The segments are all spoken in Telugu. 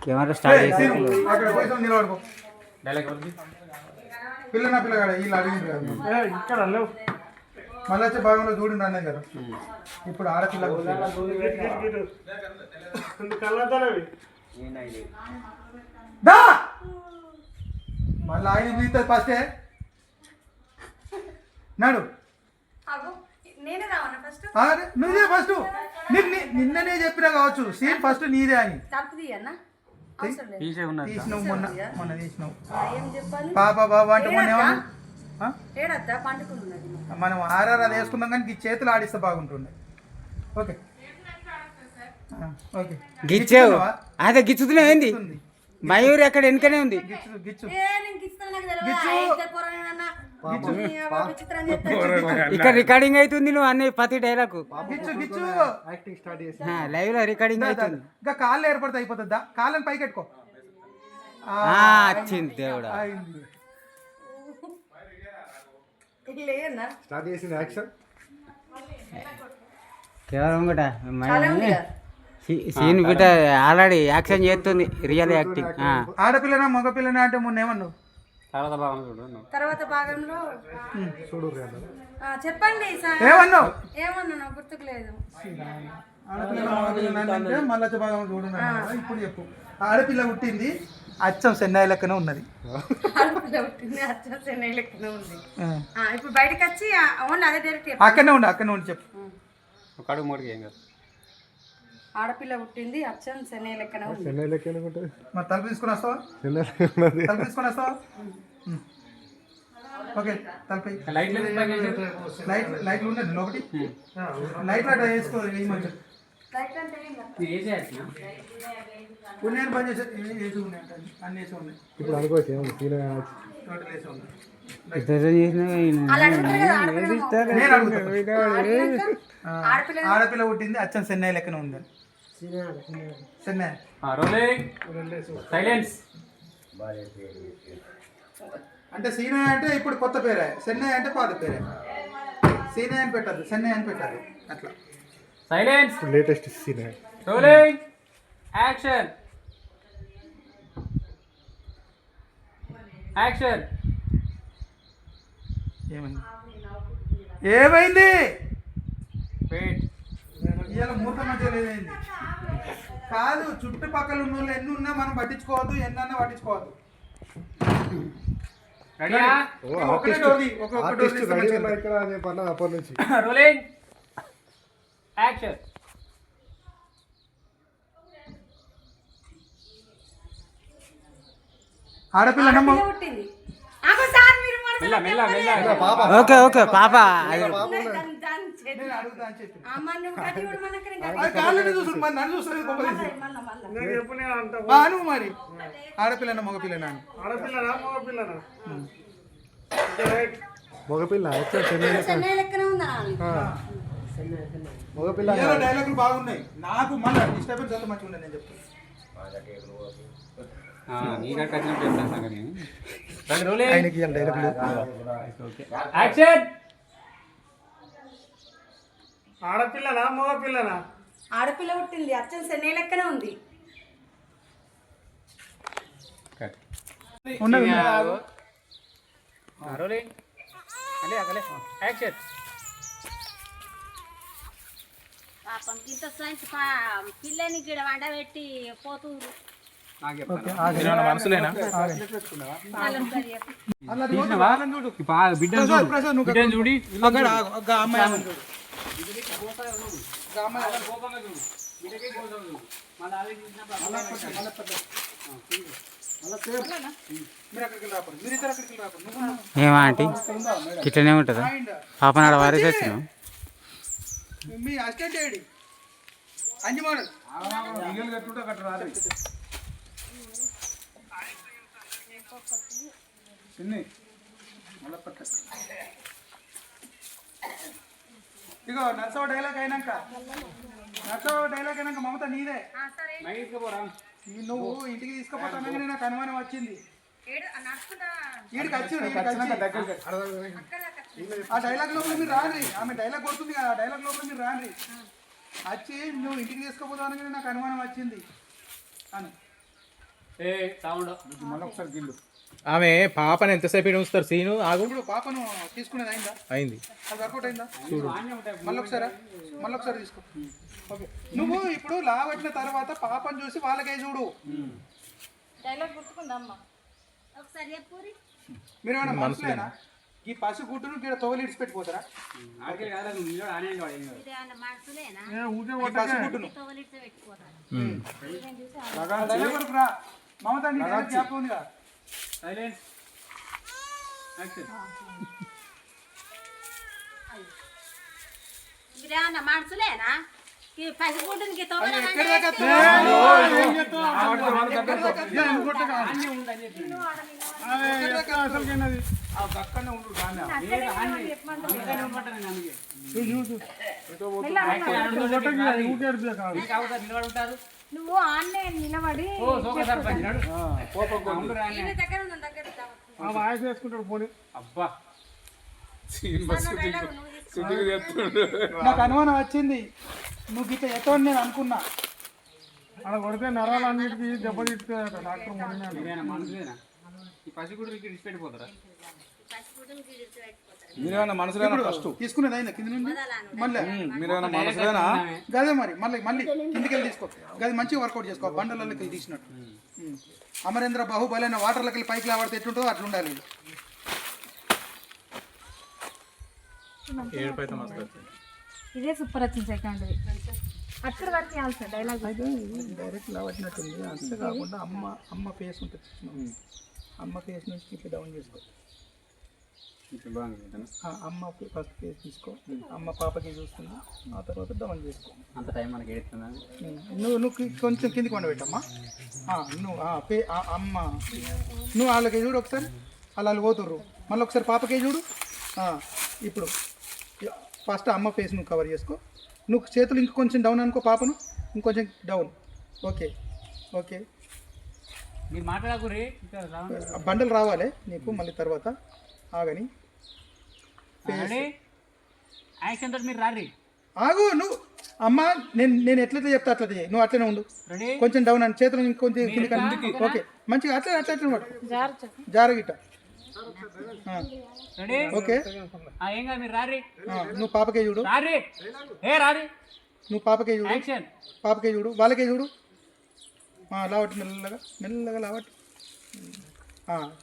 కెమెరా స్టార్ట్ చేసి అక్కడ పోయి నిలబడుకో. పిల్లగాడ వీళ్ళు అడిగింది ఇక్కడ లేవు. మళ్ళీ వచ్చే భాగంలో చూడండి అనే కదా. ఇప్పుడు ఆడపిల్ల మళ్ళీ ఆయన మిగతా ఫస్టే నాడు నువ్వే ఫస్ట్. నిన్ననే చెప్పినా కావచ్చు సీన్ ఫస్ట్ నీదే అని తీసినావు. మొన్న తీసినావు పాప బాబా అంటే మొన్న మనం ఆర్ఆర్ అది వేసుకుందాం కానీ చేతులు ఆడిస్తే బాగుంటుండే. ఓకే ఓకే గిచ్చావు అదే గిచ్చుతున్నావు ఏంది మయూరి అక్కడ వెనుకనే ఉంది. ఇక్కడ రికార్డింగ్ అవుతుంది నువ్వు అన్ని ప్రతి డైలాగ్ లైవ్ లో రికార్డింగ్ అవుతుంది. ఇంకా కాళ్ళు ఏర్పడితే అయిపోతుందా? కాళ్ళని పైకి పెట్టుకో. వచ్చింది దేవుడా. సీన్ బిడ్డ ఆల్రెడీ యాక్షన్ చేస్తుంది రియల్ యాక్టింగ్. ఆడపిల్లనా మగపిల్లనా అంటే మొన్న ఏమన్నావు? తర్వాత భాగంలో చెప్పండి ఏమన్నావు? ఏమన్నా గుర్తుకు లేదు. మళ్ళీ భాగం చూడండి. ఇప్పుడు చెప్పు. ఆడపిల్ల పుట్టింది అచ్చం చెన్నై లెక్కనే ఉన్నది. ఇప్పుడు బయటకు వచ్చి అదే డైరెక్ట్ అక్కడనే ఉండి చెప్పు. ఆడపిల్ల పుట్టింది అచ్చం చెన్నై లెక్కనే ఉంది. మరి తలుపు తీసుకుని వస్తావా? తలుపు తీసుకుని వస్తావా? ఓకే తలుపు లైట్లు ఉండండి లోపటి. లైట్లు అట్లా వేసుకో. ఉన్నాయని పని చేసే వేసి ఉన్నాయి అన్ని వేసి ఉన్నాయి. ఇప్పుడు అనుకోవచ్చు ఆడపిల్ల పుట్టింది అచ్చం చెన్నై లెక్కన ఉంది. చెన్నై అంటే సీనై అంటే ఇప్పుడు కొత్త పేరే, చెన్నై అంటే పాత పేరే. సీనై అని పెట్టద్దు, చెన్నై అని పెట్టాలి అట్లా. సైలెన్స్. లేటెస్ట్ సీనై. Rolling action. యాక్షన్. ఏమైంది? వెయిట్. ఇవాళ మూత మధ్య లేదైంది కాదు. చుట్టుపక్కల ఉన్న వాళ్ళు ఎన్ని ఉన్నా మనం పట్టించుకోవద్దు, ఎన్నన్నా పట్టించుకోవద్దు. Rolling action. ఆడపిల్ల పుట్టింది. ఓకే ఓకే పాప మరి ఆడపిల్లనా మగపిల్లనా? మగపిల్ల మగపిల్ల డైలాగులు బాగున్నాయి. నాకు మళ్ళీ డిస్టర్బెన్స్ అంత మంచిగా ఉండే నేను చెప్తాను. ఆడపిల్లనా మగపిల్లనా? ఆడపిల్ల పుట్టింది అచ్చం చెన్నై లెక్కనే ఉంది. పాపం ఇంత సైన్స్ పిల్లని గిడ వండబెట్టి పోతూరు మనసులేనా చూడి ఏమా ఆంటీ ఇట్లనే ఉంటుందా? పాపనాడ వారేసి వచ్చినాం. మీ అసిస్టెంట్ ఏడి అంజి మోడల్ ఇగో నర్సవ డైలాగ్ అయినాక మమత నీదే. నువ్వు ఇంటికి తీసుకుపోతానని నాకు అనుమానం వచ్చింది. ఆ డైలాగ్ లోపల మీరు రాండి. ఆమె డైలాగ్ కొడుతుంది కదా, ఆ డైలాగ్ లోపల మీరు రాండి. వచ్చి నువ్వు ఇంటికి తీసుకుపోతానని నాకు అనుమానం వచ్చింది అని ఏ సౌండ్ మళ్ళీ ఒకసారి గిల్లు. ఆమె పాపని ఎంతసేపు ఉంచుతారు సీను ఆగు ఇప్పుడు పాపను తీసుకునేది అయిందా? అయింది అది వర్కౌట్ అయిందా? మళ్ళీ ఒకసారి తీసుకో. ఓకే, నువ్వు ఇప్పుడు లావట్టిన తర్వాత పాపను చూసి వాళ్ళకే చూడు. డైలాగ్ గుర్తుకుందమ్మా. ఒకసారి చెప్పురి. మీరు ఏమైనా మనసులేనా ఈ పసి గుడ్డును ఇక్కడ తోవలు ఇడిచిపెట్టిపోతారా? ఇదేమన్నా మనసులేనా ఈ పసి గుడ్డును తోలిడితే పెట్టుకోతారు. డైలాగ్ వరకు రా. మమత నీ డైలాగ్ జ్ఞాపకం ఉందిగా? సైలెన్స్ యాక్షన్ ఇదేమన్నా మనసులేనా ఈ పసిగుడ్డునికి తోవల ఎక్కడ దాకా అక్కడనే ఉండు. నువ్వు ఆన్నే నిలబడి ఈయన దగ్గర ఉన్న దగ్గర వాయిస్ వేసుకుంటాడు పోనీ. అబ్బా నాకు అనుమానం వచ్చింది, నువ్వు ఇట్లా ఎతో నేను అనుకున్నా. అలా కొడితే నరాలన్నిటికీ దెబ్బతిస్తాయట డాక్టర్ మొన్న. ఇదేనా మనసులేనా ఈ పసిగుడు ఇక్కడ ఇడిచిపెట్టిపోతారా? పసిగుడ్డునికి ఇడితే పెట్టుకోతారు. మీరేమన్నా మనసులేనా ఫస్ట్ తీసుకునేది అయినా కింద నుండి మళ్ళీ మీరేమన్నా మనసులేనా గదే మరి మళ్ళీ కిందికి వెళ్ళి తీసుకో. గది మంచిగా వర్కౌట్ చేసుకో. బండలకి వెళ్ళి తీసినట్టు. అమరేంద్ర బాహుబలి అయిన వాటర్లకి వెళ్ళి పైకి లావడితే ఎట్లుంటుందో అట్లా ఉండాలి. ఏడుపైతే మస్తు ఇదే సూపర్ వచ్చింది సెకండ్ అక్కడ వరకు చేయాల్సి డైలాగ్ అయితే డైరెక్ట్ లావట్టినట్టుంది. అంతే కాకుండా అమ్మ ఫేస్ ఉంటుంది. అమ్మ ఫేస్ నుంచి ఇట్లా డౌన్ చేసుకో. అమ్మ ఫస్ట్ ఫేస్ తీసుకో. అమ్మ పాపకి చూస్తుంది, ఆ తర్వాత డౌన్ చేసుకో. అంత టైం మనకి ఏడుతుందా? నువ్వు కొంచెం కిందికి వండబెట్టమ్మా. నువ్వు అమ్మ నువ్వు వాళ్ళకి చూడు ఒకసారి. వాళ్ళు పోతుర్రు. మళ్ళీ ఒకసారి పాపకే చూడు. ఇప్పుడు ఫస్ట్ అమ్మ ఫేస్ నువ్వు కవర్ చేసుకో. నువ్వు చేతులు ఇంకొంచెం డౌన్ అనుకో, పాపను ఇంకొంచెం డౌన్. ఓకే మీరు మాట్లాడకూరి బండలు రావాలి నీకు. మళ్ళీ తర్వాత ఆగని యాక్షన్ తోటి మీరు రారి. ఆగు. నువ్వు అమ్మ నేను ఎట్లయితే చెప్తా అట్లా చేయి. నువ్వు అట్లనే ఉండు. రెడీ కొంచెం డౌన్ అని చేతులు ఇంకొంచెం కిందికి. ఓకే మంచిగా అట్లా జారగిట్ట. రెడీ ఓకే ఏం కాదు మీరు రారి. నువ్వు పాపకే చూడు. రారి రారి. నువ్వు పాపకే చూడు. యాక్షన్. పాపకే చూడు, వాళ్ళకే చూడు. లావట్టి మెల్లగా లావట్టి.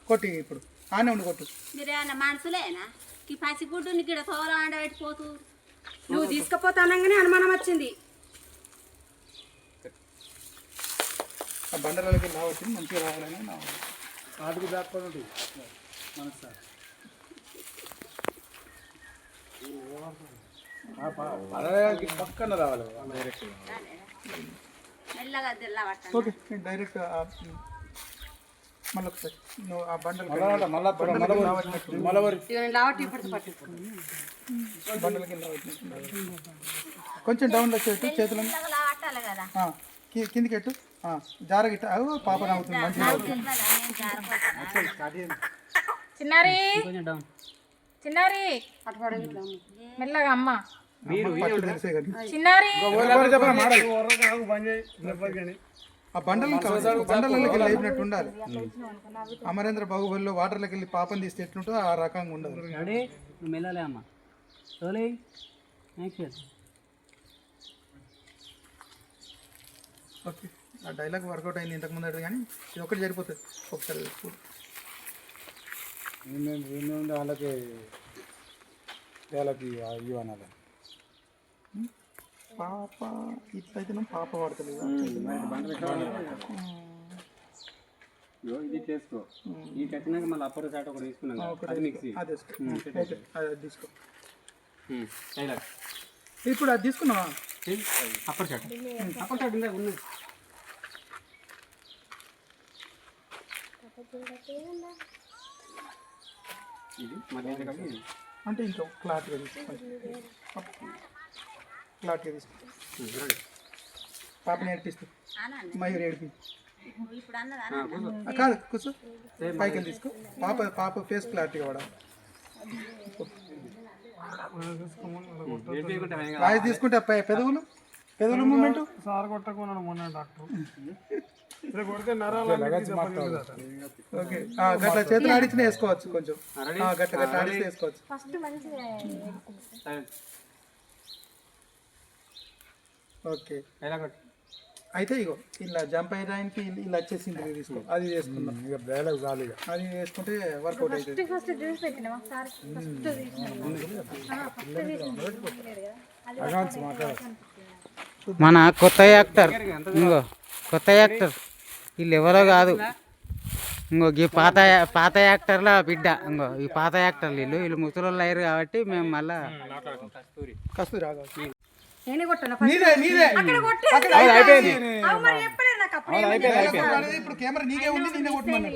కొట్టి ఇప్పుడు ఆనే ఉండి కొట్టు. మీరేమన్నా మనసులేనా ఈ పసిగుడ్డుని ఇక్కడ తోవల వండ పెట్టిపోతూ నువ్వు తీసుకుపోతానంగానే అనుమానం వచ్చింది. ఆ బండలకి లావట్టి మంచిగా రావాలని నా వాటికి దాక్కొని మనసు పక్కన రావాలి మెల్లగా తెల్లబట్ట. ఓకే నేను డైరెక్ట్ మళ్ళీ ఒకసారి నువ్వు ఆ బండలు బండలకి కొంచెం డౌన్ వచ్చేట్టు చేతులను మెల్లగా పట్టాలి కదా. కిందికి ఎట్టు. జారగిట్ట. పాప నవ్వుతుంది మంచిగా. చిన్నారి కొంచెం డౌన్. చిన్నారి మెల్లగా అమ్మ పట్టు తెలిసే కదా. చిన్నారి ఆ బండలకి లేపినట్టు ఉండాలి. అమరేంద్ర బాహుబలిలో వాటర్లోకి వెళ్ళి పాపం తీస్తే ఎట్లుంటుందో ఆ రకంగా ఉండదు. రెడీ నువ్వు మెల్లలే అమ్మ. Rolling action. ఓకే ఆ డైలాగ్ వర్కౌట్ అయింది ఇంతకుముందు అడిగి, కానీ ఇది ఒకటి సరిపోతుంది. ఒకసారి వాళ్ళకి ఇవ్వాలి పాప ఇట్లయితే పాప పడతలేదు. ఇది చేసుకో. ఈ కట్టినాక మళ్ళీ అప్పటి చాట ఒకటి తీసుకున్నాను. అది మిక్సీ. అది వేసుకో. ఓకే అది తీసుకో. డైలాగ్ ఇప్పుడు అది తీసుకున్నావా? అప్పటి చాట ఇందాక ఉన్నది. ఇది మళ్ళీ అంటే ఇంకా క్లాట్గా తీసుకోండి. క్లాట్గా తీసుకో. పాప నేర్పిస్తూ మయూరి ఏడిపి. ఇప్పుడు అన్నదా కాదు కూర్చో. పైకి వెళ్ళి తీసుకో. పాప ఫేస్ క్లారిటీగా పడాలి. వాయిస్ తీసుకుంటే పెదవులు మూమెంట్ సార్ కొట్టకున్నాడు మొన్న డాక్టర్. ఇట్లా కొడితే నరాలన్నిటికీ దెబ్బ తిరుగుతుందట. ఓకే గట్ల చేతులు ఆడించిన వేసుకోవచ్చు కొంచెం గట్ల గట్ల ఆడిస్తే వేసుకోవచ్చు. ఫస్ట్ మంచిగా ఓకే ఎలా కొట్టు అయితే ఇగో ఇలా జంప్ అయ్యడానికి ఇలా వచ్చేసింది తీసుకో అది వేసుకుందాం. ఇక డైలాగ్ చాలు ఇక. అది వేసుకుంటే వర్కౌట్ అవుతుంది. ఫస్ట్ జ్యూస్ పెట్టినా ఒకసారి ఫస్ట్ మన కొత్త యాక్టర్ ఇంకో కొత్త యాక్టర్ వీళ్ళు ఎవరో కాదు, ఇంకో ఈ పాత యాక్టర్ల బిడ్డ. ఇంకో ఈ పాత యాక్టర్లు వీళ్ళు ముసలోళ్ళు అయ్యారు కాబట్టి మేము మళ్ళా కస్తూరి రాగా నేనే కొట్టాను నీదే నీదే అక్కడ కొట్టే మరి చెప్పలేదు నాకు అప్పుడు ఇప్పుడు కెమెరా నీకే ఉంది నిన్నే కొట్టమన్నా.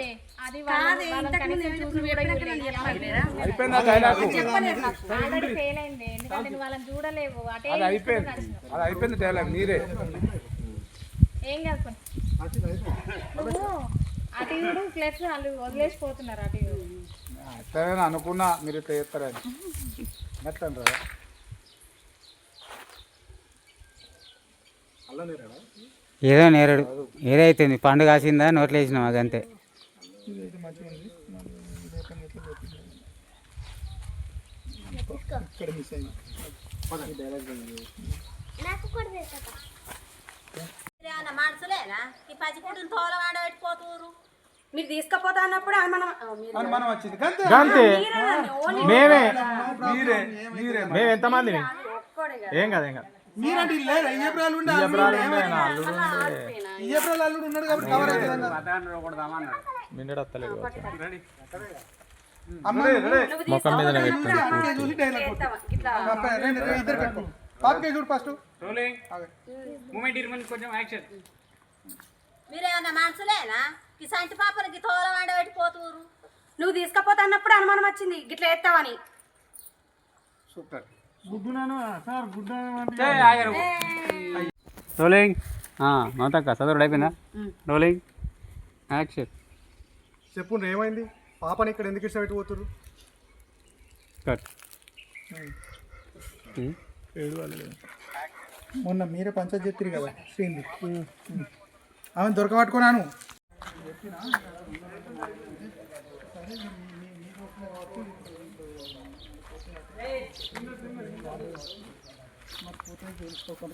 అది ఇంతకు ముందు చూసి చెప్పినాక నేను చెప్పలేదా అయిపోయింది ఆ డైలాగ్. చెప్పలేదు నాకు ఆల్రెడీ ఫెయిల్ అయింది ఎందుకంటే నువ్వు వాళ్ళని చూడలేవు అటే అది అయిపోయింది డైలాగ్ నీదే. ఏం కాదు పని. నువ్వు అటు ఇవ్వడం క్లెప్స్ వాళ్ళు వదిలేసిపోతున్నారు అటు ఇవ్వడం. ఎట్లయినా అనుకున్నా మీరు ఇట్లా చేస్తారని ఎట్లా అంటారా? ఏదో నేరడు ఏదైతుంది పండు కాసిందా నోట్లో వేసినాం అదంతే. ఇక్కడ మిస్ అయింది. ఏమన్నా మనుషులేనా ఈ పచ్చిపుట్టుని తోల వాడబెట్టిపోతున్నారు. మీరు తీసుకపోతా అన్నప్పుడు అనుమానం వచ్చింది గంతే మేమే మేము ఎంతమంది ఏం కాదు ఏం కాదు. మీరంటే లేదు అయ్యప్రాలు ఉండే అయ్యప్రాలు అల్లుడు ఉన్నాడు కాబట్టి కవర్ అవుతుంది. మిన్నడు వస్తలేదు మొక్కం మీద చూసి డైలాగ్ ఇద్దరు కట్టుకో. పాపకే చూడు ఫస్ట్ రోలింగ్ మూమెంట్ ఇర్మన్ కొంచెం యాక్షన్. మీరేమన్నా మనుషులేనా ఈ సంటి పాపలకి తోల వాడబెట్టిపోతున్నారు. నువ్వు తీసుకపోతా అన్నప్పుడు అనుమానం వచ్చింది గిట్లా ఎత్తావని. సూపర్ గుడ్డునాను సార్ గుడ్డు రోలింగ్ మమతక్క చదువుడు అయిపోయిందా? Rolling action. చెప్పు ఏమైంది పాపని ఇక్కడ ఎందుకు ఇష్టపెట్టి పోతుర్రు? కట్ మొన్న మీరే పంచాయతీ చెప్తారు కదా శ్రీంది ఆమె దొరకబట్టుకున్నాను.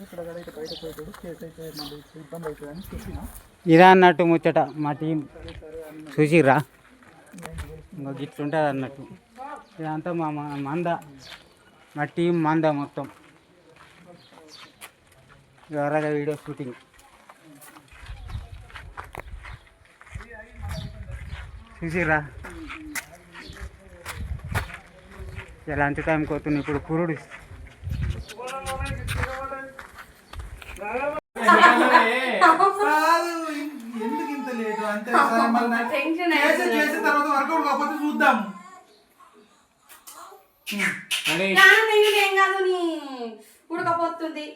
ఇక్కడ బయట పోయేటాడు కేసు అయితే మళ్ళీ ఇబ్బంది అవుతుందని చెప్పిన. ఇదా అన్నట్టు ముచ్చట మా టీం చూసిర్రా ఇంకో గిట్లుంటుంది అన్నట్టు. ఇదంతా మా మంద మా టీం మంద మొత్తం. ఎవరైనా వీడియో షూటింగ్ చూసిర్రా ఎలాంటి టైంకి అవుతుంది ఇప్పుడు కురుడు. ఎందుకు ఇంత లేదు అంతే చేసిన తర్వాత వర్కౌట్ కాకపోతే చూద్దాం. ఏం కాదు నీ ఉడకపోతుంది.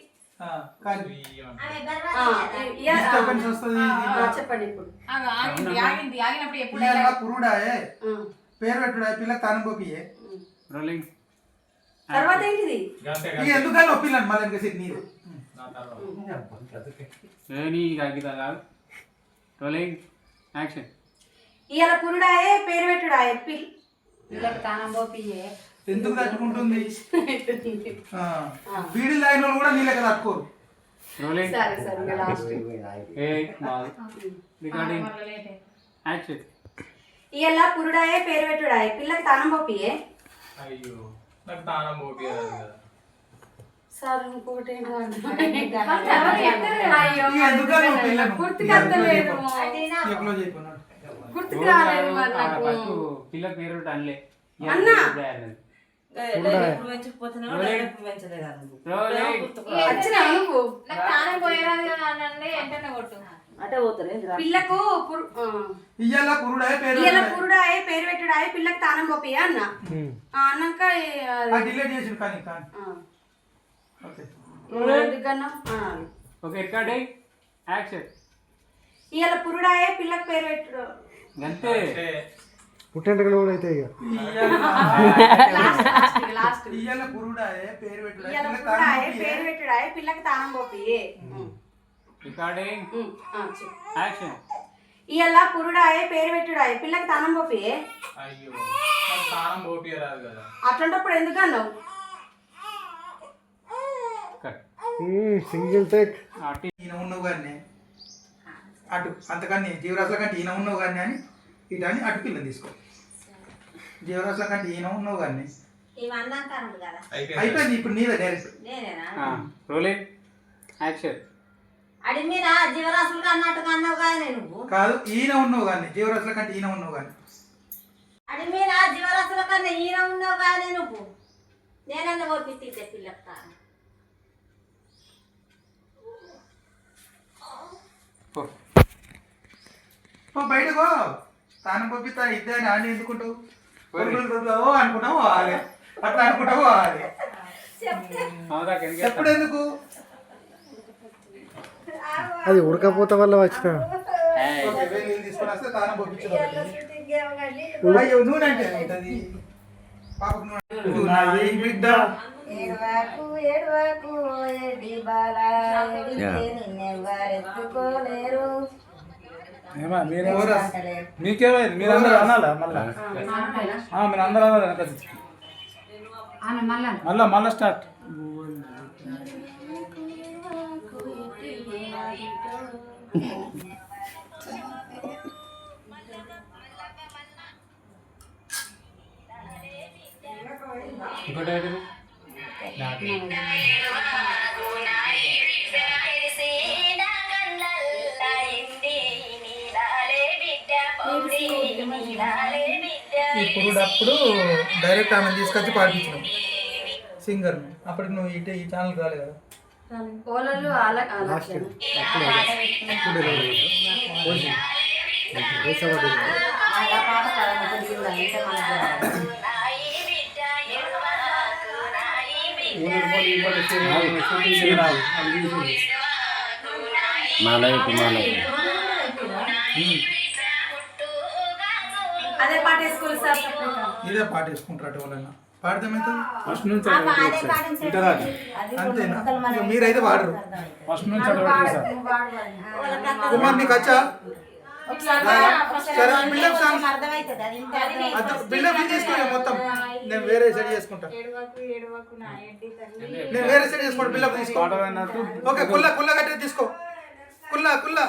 చెప్పండి ఇప్పుడు పురుడాయే పేరు పెట్టుడాయే పిల్ల తాను పోపియే రోలింగ్ తర్వాత ఏంటిది ఎందుకని ఒప్పిల్లండి మళ్ళీ ఇంకా సిట్ నీరు రోలింగ్ యాక్షన్. ఇవాళ పురుడాయే పేరు పెట్టుడాయే పిల్లకి తానం పోపియే ఎందుకు తట్టుకుంటుంది? బీడీలు తాగిన వాళ్ళు కూడా నీ లెక్క తట్టుకోరు. రోలింగ్ సరే సరే లాస్ట్ రికార్డింగ్ యాక్షన్. ఇవాళ పురుడాయే పేరు పెట్టుడాయే పిల్లకి తానం పోపియే. అయ్యో నాకు తానం పోపియాలి కదా సార్ ఇంకోటి గుర్తుకు రాలేదు పిల్ల పేరు అనలే అన్నా పిల్లకు పురుడాయే పేరు పెట్టుడాయే పిల్లకి తానం పోపియే అన్న అన్నాక ఓకే రికార్డింగ్ యాక్షన్. ఇవాళ పురుడాయే పిల్లకి పేరు పెట్టుడు అంతే పుట్టెంటకలు కూడా అయితే లాస్ట్ పురుడాయే పేరు పేరు పెట్టుడాయే పిల్లకి తానం పోపియే రికార్డింగ్ యాక్షన్. ఇవాళ పురుడాయే పేరు పెట్టుడాయే పిల్లకి తానం పోపి అయ్యో నాకు తానం పోపియరాదు కదా. అట్లాంటప్పుడు ఎందుకు అన్నావు? Single take. ఈయన ఉన్నావు కానీ అటు అంతకని జీవరాశుల కంటే ఈయన ఉన్నావు కానీ అని ఇటు అని అటు పిల్లని తీసుకో. జీవరాశుల కంటే ఈయన ఉన్నావు కానీ అయిపోయింది. ఇప్పుడు నీదే డైరెక్ట్. Rolling action. అడి మీద జీవరాశులు అన్నట్టు అన్నావు కానీ నువ్వు కాదు, ఈయన ఉన్నావు కానీ జీవరాశుల కంటే ఈయన ఉన్నావు కానీ. అడి మీద జీవరాశుల కన్నా ఈయన ఉన్నావు కానీ నువ్వు నేనన్నా ఓపిస్తే పిల్లకి తాను బయటకో తాను పంపిస్తా ఇద్దరు ఆడి ఎందుకుంటావు అనుకుంటావు పోవాలి, అట్లా అనుకుంటావు పోవాలి. ఎప్పుడు ఎందుకు అది ఉడకపోత వల్ల వచ్చిన తీసుకొని వస్తే తాను పంపించదు. అయ్యో నూనె అంటే ఉంటుంది పాపకు నూనె బిడ్డ. ఏడువాకు ఏడువాకు ఏడి బాల నిన్నెవ్వరెత్తుకోలేరు. మీకేమైంది? మీరందరూ అనాలా మళ్ళా? మీరందరూ అనాలి మళ్ళా స్టార్ట్. ఇప్పుడు డైరెక్ట్ ఆమె తీసుకొచ్చి పాడించినావు సింగర్ను. అప్పటికి నువ్వు ఇటు ఈ ఛానల్ రాలే కదా. అదే పాట వేసుకోవాలి సార్. ఇదే పాట వేసుకుంటారు వాళ్ళైనా పాడితే ఫస్ట్ నుంచి అంతేనా? ఇక మీరైతే వాడరు. ఫస్ట్ నుంచి కుమార్ నీకు వచ్చా? సరే బిల్డప్ సాంగ్ అర్థమవుతుంది అది ఇంకా బిల్డప్ తీసుకోలే మొత్తం. నేను వేరే సెట్ చేసుకుంటా. నేను వేరే సెట్ చేసుకుంటా. బిల్డప్ తీసుకో. ఓకే కుల్ల కుల్ల కట్టే తీసుకో. కుల్ల కుల్ల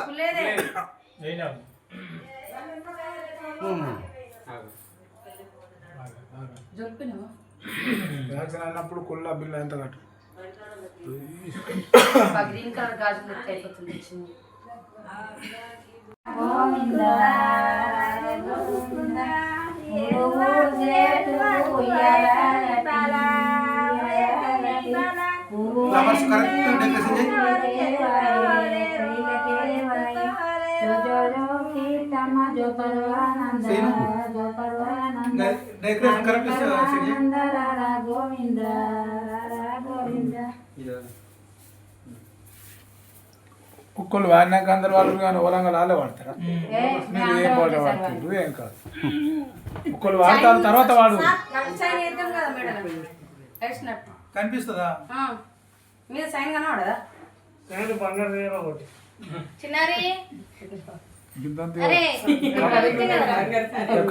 వ్యాక్సిన్ అయినప్పుడు కుల్ల బిల్ ఎంత కట్టు. గ్రీన్ కలర్ గాజులు అయిపోతుంది. ఫ్లవర్స్ కరెక్ట్ డెకరేషన్ చేయి. డెకరేషన్ కరెక్ట్ సెట్ చేయి. కుక్కలు వాడినాక అందరు వాళ్ళు కానీ ఓలంగా లాలే వాడతారా? మీరు ఏం పాట వాడుతుండ్రు ఏం కాదు. కుక్కలు వాడతారు తర్వాత వాడు కనిపిస్తుందా? మీద సైన్ కనబడదా? చిన్నారి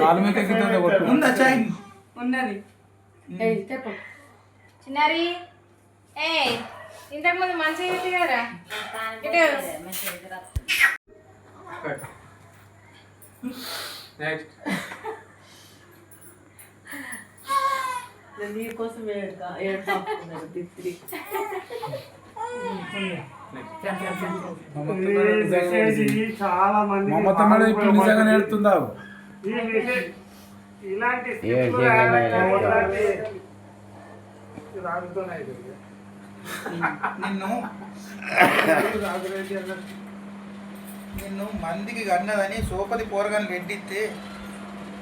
కాలు మీద గిద్ద కొట్టు. ఉందా చైన్? ఉన్నది. చిన్నారి ఏ ఇంతకు ముందు మంచిగా ఉంది కదరా. నెక్స్ట్. నీకోసం మమత మేడం ఇప్పుడు నిజంగా నేర్తుందా? నిన్ను మందికి కన్నదని సోపది పోరగాన్ని రెడ్డిస్తే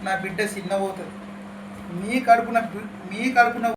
నా బిడ్డ చిన్న పోతుంది. మీ కడుపున